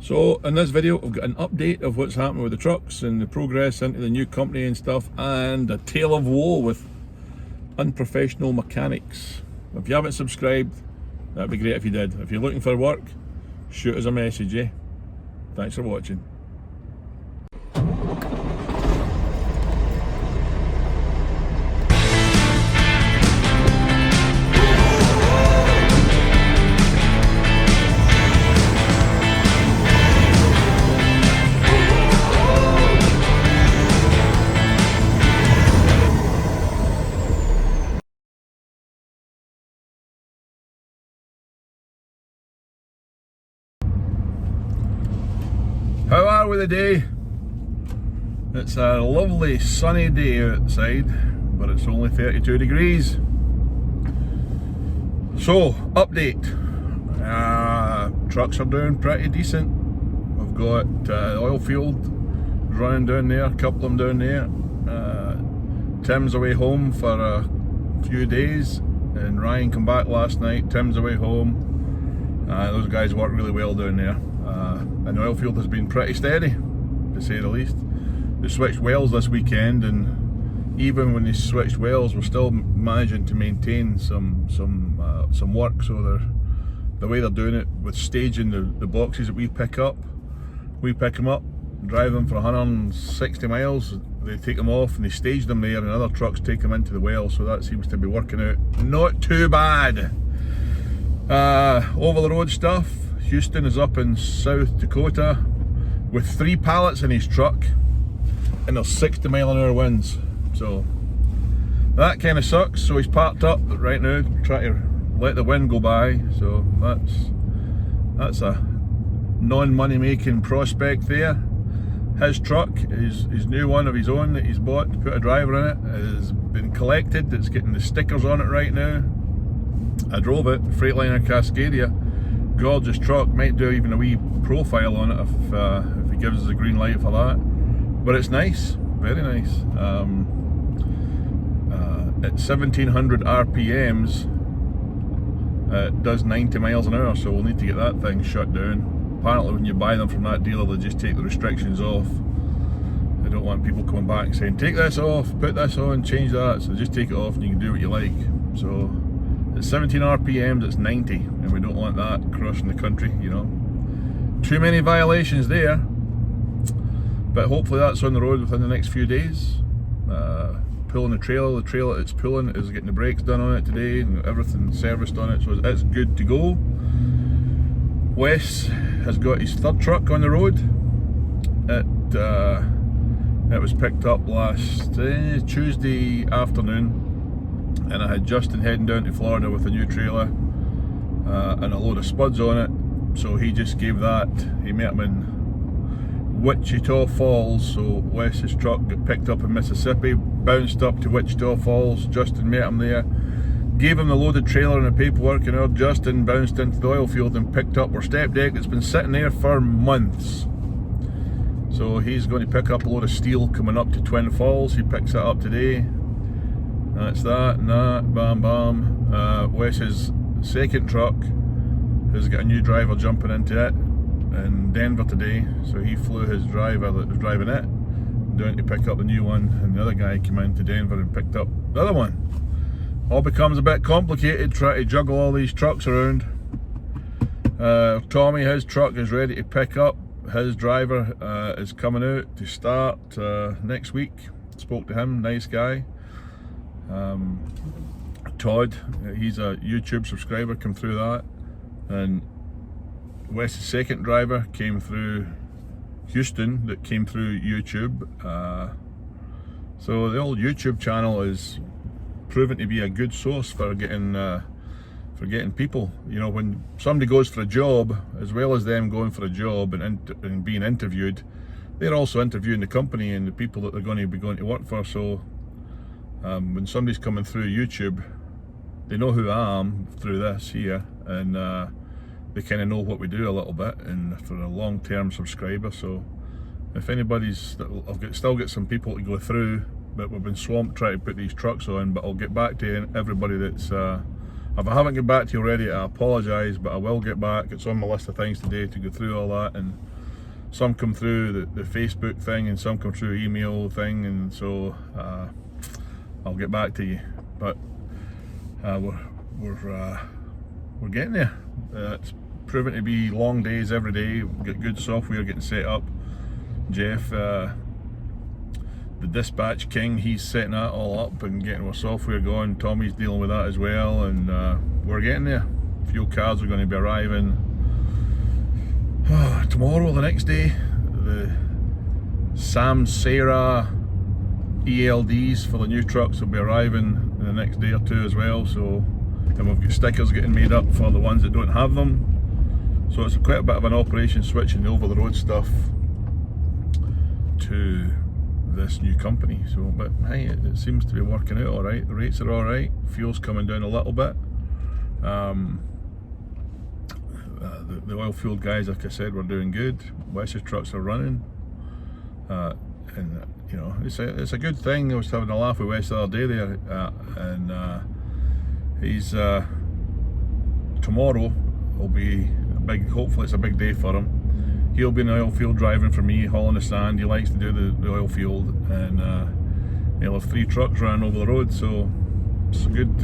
So in this video I've got an update of what's happening with the trucks and the progress into the new company and stuff, and a tale of woe with unprofessional mechanics. If you haven't subscribed, that'd be great if you did. If you're looking for work, shoot us a message, eh? Thanks for watching. How are we today? It's a lovely sunny day outside, but it's only 32 degrees. So, update. Trucks are doing pretty decent. We've got the oil field running down there, a couple of them down there. Tim's away home for a few days, and Ryan come back last night. Tim's away home. Those guys work really well down there. And the oil field has been pretty steady, to say the least. They switched wells this weekend, and even when they switched wells, we're still managing to maintain some work. So the way they're doing it with staging the boxes that we pick them up, drive them for 160 miles. They take them off and they stage them there, and other trucks take them into the well. So that seems to be working out not too bad. Over the road stuff. Houston is up in South Dakota with 3 pallets in his truck, and there's 60-mile-an-hour winds, so that kind of sucks. So he's parked up right now, trying to let the wind go by. So that's a non-money making prospect there. His truck, his new one of his own that he's bought to put a driver in it, has been collected. It's getting the stickers on it right now. I drove it, Freightliner Cascadia. Gorgeous truck. Might do even a wee profile on it if he gives us a green light for that. But it's nice, very nice. At 1700 RPMs, it does 90 miles an hour, so we'll need to get that thing shut down. Apparently when you buy them from that dealer, they just take the restrictions off. They don't want people coming back saying, take this off, put this on, change that. So just take it off and you can do what you like. So at 17 RPMs, it's 90, and we don't want that crossing the country, you know. Too many violations there, but hopefully that's on the road within the next few days. Pulling the trailer it's pulling is getting the brakes done on it today, and everything serviced on it, so it's good to go. Wes has got his third truck on the road. It was picked up last Tuesday afternoon, and I had Justin heading down to Florida with a new trailer and a load of spuds on it, so he just gave that. He met him in Wichita Falls, so Wes's truck got picked up in Mississippi, bounced up to Wichita Falls. Justin met him there, gave him the loaded trailer and the paperwork, and our Justin bounced into the oil field and picked up our step deck that's been sitting there for months. So he's going to pick up a load of steel coming up to Twin Falls. He picks it up today. That's that and that, bam bam. Wes's second truck has got a new driver jumping into it in Denver today, so he flew his driver that was driving it down to pick up the new one, and the other guy came into Denver and picked up the other one. All becomes a bit complicated trying to juggle all these trucks around. Tommy, his truck is ready to pick up. His driver is coming out to start next week. Spoke to him, nice guy. Todd, he's a YouTube subscriber, come through that, and Wes's second driver came through Houston, that came through YouTube. So the old YouTube channel is proven to be a good source for getting people. You know, when somebody goes for a job, as well as them going for a job and being interviewed, they're also interviewing the company and the people that they're going to be going to work for. So when somebody's coming through YouTube, they know who I am through this here, and they kind of know what we do a little bit, and for a long-term subscriber. So if anybody's, still get some people to go through, but we've been swamped trying to put these trucks on. But I'll get back to everybody that's If I haven't got back to you already, I apologise, but I will get back. It's on my list of things today to go through all that, and some come through the Facebook thing and some come through email thing, and so I'll get back to you. But we're getting there. It's proven to be long days every day. We've got good software getting set up. Jeff, the dispatch king, he's setting that all up and getting our software going. Tommy's dealing with that as well, and we're getting there. Fuel cards are going to be arriving tomorrow, the next day. The Samsara ELDs for the new trucks will be arriving in the next day or two as well. So, and we've got stickers getting made up for the ones that don't have them. So it's quite a bit of an operation switching the over the road stuff to this new company. So, but hey, it seems to be working out all right. The rates are all right. Fuel's coming down a little bit. The oil fueled guys, like I said, were doing good. Wes's trucks are running, and you know, it's a good thing. I was having a laugh with Wes the other day there, and he's tomorrow will be a big. Hopefully, it's a big day for him. He'll be in the oil field driving for me, hauling the sand. He likes to do the oil field, and he'll have 3 trucks running over the road. So it's a good.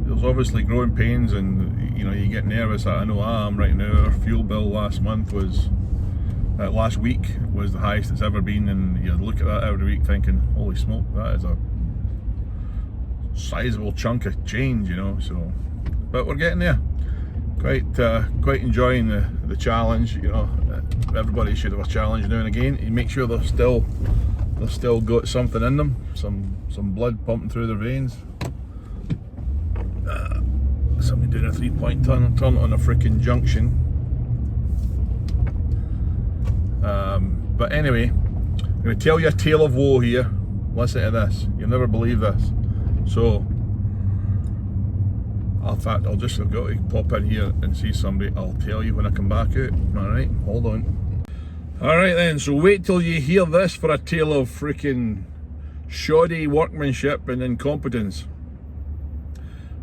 There's obviously growing pains, and you know, you get nervous. I know I am right now. Our fuel bill last week was the highest it's ever been, and you look at that every week thinking, holy smoke, that is a sizable chunk of change, you know. So, but we're getting there. Quite enjoying the challenge. You know, everybody should have a challenge now and again. You make sure they've still got something in them, some blood pumping through their veins. Somebody doing a 3-point turn on a freaking junction. But anyway, I'm going to tell you a tale of woe here. Listen to this. You'll never believe this. So, in fact, I'll go to pop in here and see somebody. I'll tell you when I come back out. Alright, hold on. Alright then, so wait till you hear this for a tale of freaking shoddy workmanship and incompetence.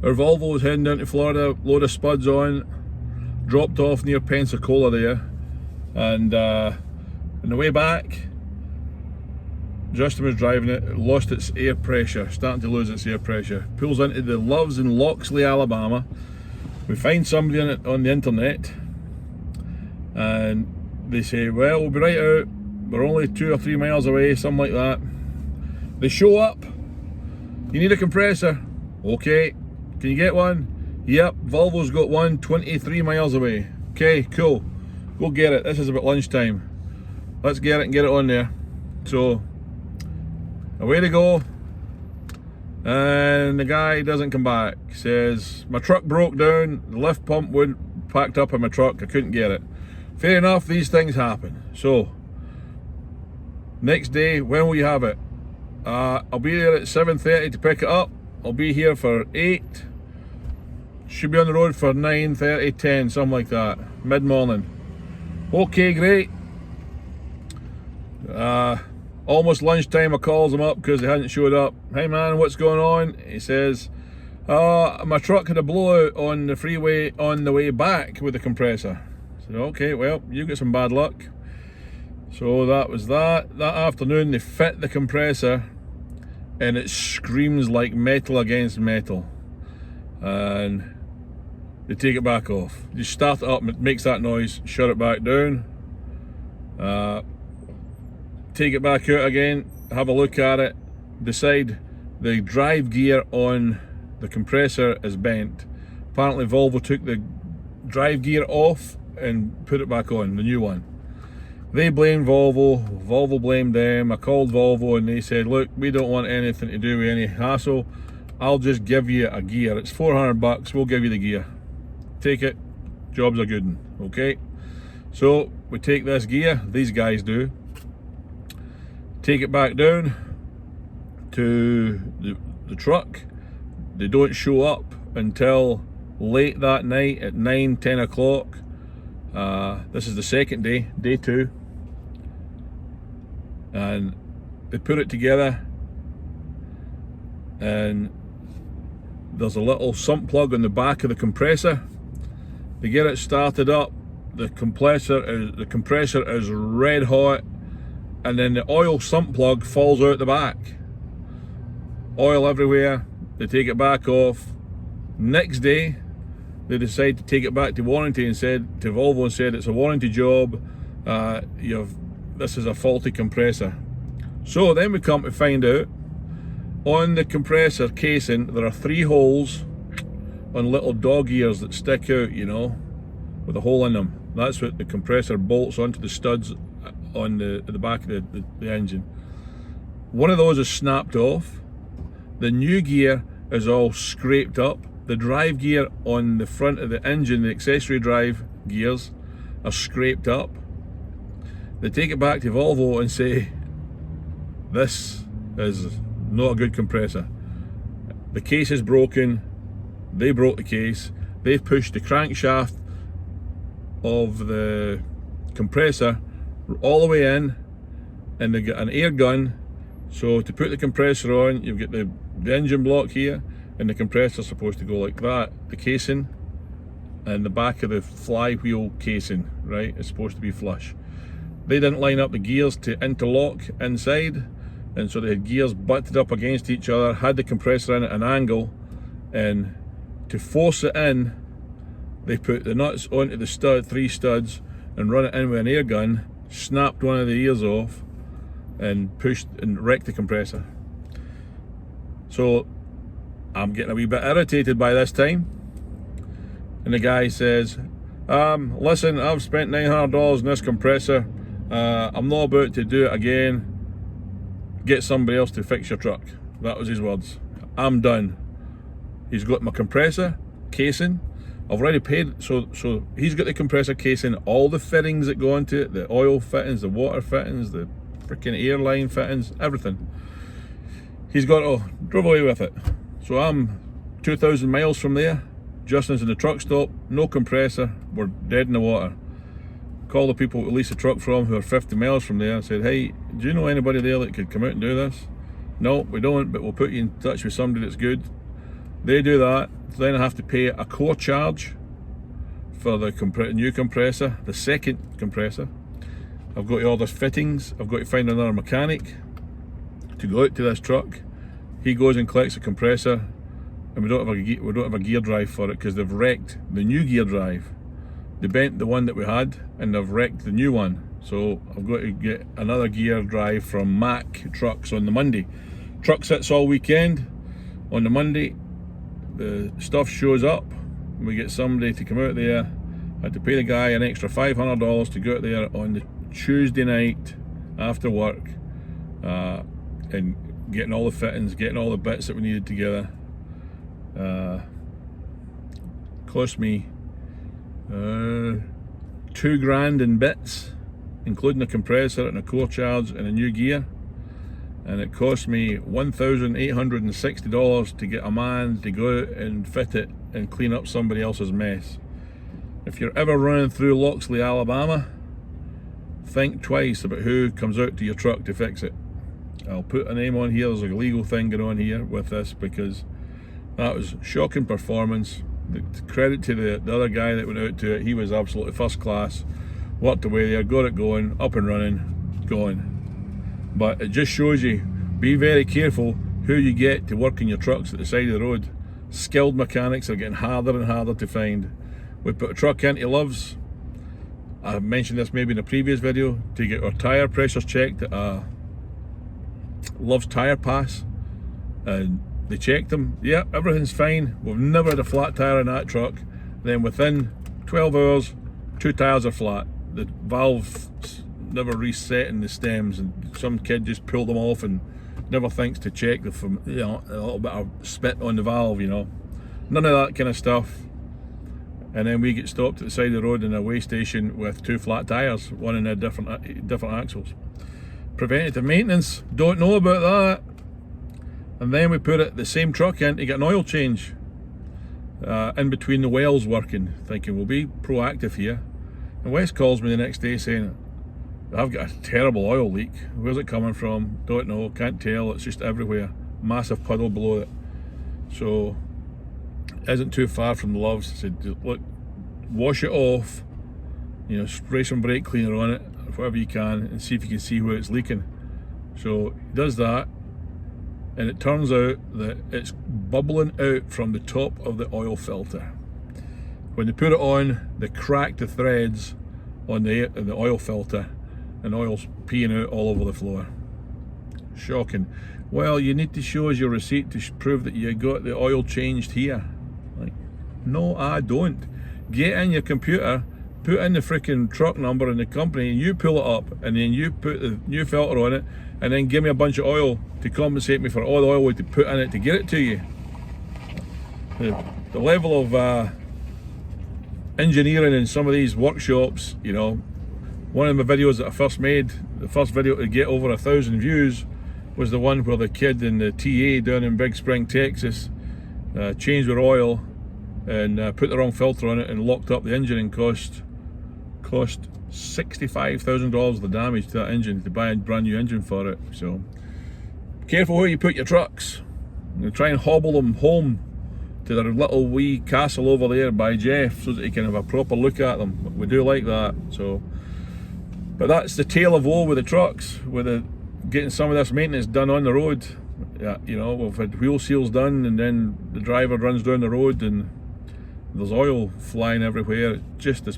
Our Volvo was heading down to Florida, load of spuds on, dropped off near Pensacola there, and on the way back, Justin was driving it lost its air pressure, starting to lose its air pressure. Pulls into the Loves in Loxley, Alabama. We find somebody on the internet, and they say, well, we'll be right out, we're only 2 or 3 miles away, something like that. They show up. You need a compressor. Okay. Can you get one? Yep, Volvo's got one 23 miles away. Okay, cool. Go get it. This is about lunchtime. Let's get it and get it on there. So, away they go. And the guy doesn't come back. Says, my truck broke down. The lift pump wouldn't packed up in my truck. I couldn't get it. Fair enough, these things happen. So, next day, when will you have it? I'll be there at 7:30 to pick it up. I'll be here for 8. Should be on the road for 9:30, 10, something like that. Mid-morning. Okay, great. Almost lunchtime, I calls him up because they hadn't showed up. Hey man, what's going on? He says, my truck had a blowout on the freeway on the way back with the compressor. I said, okay, well, you got some bad luck. So that was that. That afternoon, they fit the compressor, and it screams like metal against metal. And they take it back off. You start it up, it makes that noise, shut it back down. Take it back out again, have a look at it, decide the drive gear on the compressor is bent. Apparently Volvo took the drive gear off and put it back on, the new one. They blamed Volvo, Volvo blamed them. I called Volvo and they said, look, we don't want anything to do with any hassle. I'll just give you a gear. It's $400, we'll give you the gear. Take it, job's a good one, okay? So we take this gear, these guys do, take it back down to the truck. They don't show up until late that night at 9, 10 o'clock. This is the second day, day 2. And they put it together, and there's a little sump plug on the back of the compressor. They get it started up, the compressor is red hot, and then the oil sump plug falls out the back. Oil everywhere. They take it back off. Next day, they decide to take it back to warranty and said to Volvo and said it's a warranty job. This is a faulty compressor. So then we come to find out on the compressor casing there are 3 holes on little dog ears that stick out, you know, with a hole in them. That's what the compressor bolts onto the studs on the back of the engine. One of those is snapped off. The new gear is all scraped up. The drive gear on the front of the engine, the accessory drive gears, are scraped up. They take it back to Volvo and say, this is not a good compressor. The case is broken. They broke the case. They've pushed the crankshaft of the compressor all the way in, and they've got an air gun. So to put the compressor on, you've got the engine block here, and the compressor's supposed to go like that. The casing and the back of the flywheel casing, right, is supposed to be flush. They didn't line up the gears to interlock inside, and so they had gears butted up against each other, had the compressor in at an angle, and to force it in, they put the nuts onto the 3 studs and run it in with an air gun, snapped one of the ears off, and pushed and wrecked the compressor. So I'm getting a wee bit irritated by this time, and the guy says, listen, I've spent $900 on this compressor. I'm not about to do it again. Get somebody else to fix your truck. That was his words. I'm done. He's got my compressor casing. I've already paid, so he's got the compressor casing, all the fittings that go into it, the oil fittings, the water fittings, the freaking airline fittings, everything. He's got to drove away with it. So I'm 2,000 miles from there. Justin's in the truck stop, no compressor, we're dead in the water. Call the people to lease the truck from who are 50 miles from there and said, hey, do you know anybody there that could come out and do this? No, we don't, but we'll put you in touch with somebody that's good. They do that. Then I have to pay a core charge for the new compressor, the second compressor. I've got to order fittings. I've got to find another mechanic to go out to this truck. He goes and collects the compressor, and we don't have a gear drive for it because they've wrecked the new gear drive. They bent the one that we had and they've wrecked the new one. So I've got to get another gear drive from Mack Trucks on the Monday. Truck sits all weekend. On the Monday, the stuff shows up. We get somebody to come out there. I had to pay the guy an extra $500 to go out there on the Tuesday night after work, and getting all the fittings, getting all the bits that we needed together. Cost me $2,000 in bits, including a compressor and a core charge and a new gear, and it cost me $1,860 to get a man to go out and fit it and clean up somebody else's mess. If you're ever running through Loxley, Alabama, think twice about who comes out to your truck to fix it. I'll put a name on here. There's a legal thing going on here with this, because that was shocking performance. The credit to the other guy that went out to it. He was absolutely first class. Worked away there, got it going, up and running, going. But it just shows you, be very careful who you get to work in your trucks at the side of the road. Skilled mechanics are getting harder and harder to find. We put a truck into Loves. I mentioned this maybe in a previous video, to get our tyre pressures checked at Loves Tyre Pass, and they checked them. Yeah, everything's fine. We've never had a flat tyre in that truck. Then within 12 hours, 2 tyres are flat. The valve never reset in the stems, and some kid just pulled them off and never thinks to check a little bit of spit on the valve, you know. None of that kind of stuff. And then we get stopped at the side of the road in a weigh station with 2 flat tyres, one in a different axles. Preventative maintenance, don't know about that. And then we put the same truck in to get an oil change in between the wells working, thinking we'll be proactive here. And Wes calls me the next day saying, I've got a terrible oil leak. Where's it coming from? Don't know, can't tell, it's just everywhere. Massive puddle below it. So isn't too far from the Loves. I said, look, wash it off, you know, spray some brake cleaner on it, whatever you can, and see if you can see where it's leaking. So he does that, and it turns out that it's bubbling out from the top of the oil filter. When they put it on, they crack the threads on the oil filter, and oil's peeing out all over the floor. Shocking. Well, you need to show us your receipt to prove that you got the oil changed here. Like, no, I don't. Get in your computer, put in the freaking truck number and the company, and you pull it up, and then you put the new filter on it, and then give me a bunch of oil to compensate me for all the oil we had to put in it to get it to you. The level of engineering in some of these workshops, you know, one of my videos that I first made, the first video to get over 1,000 views, was the one where the kid in the TA down in Big Spring, Texas, changed their oil and put the wrong filter on it and locked up the engine, and cost $65,000 of the damage to that engine, to buy a brand new engine for it. So careful where you put your trucks. You try and hobble them home to their little wee castle over there by Jeff, so that he can have a proper look at them. We do like that. So, but that's the tale of woe with the trucks, with getting some of this maintenance done on the road. Yeah, you know, we've had wheel seals done, and then the driver runs down the road and there's oil flying everywhere. Just as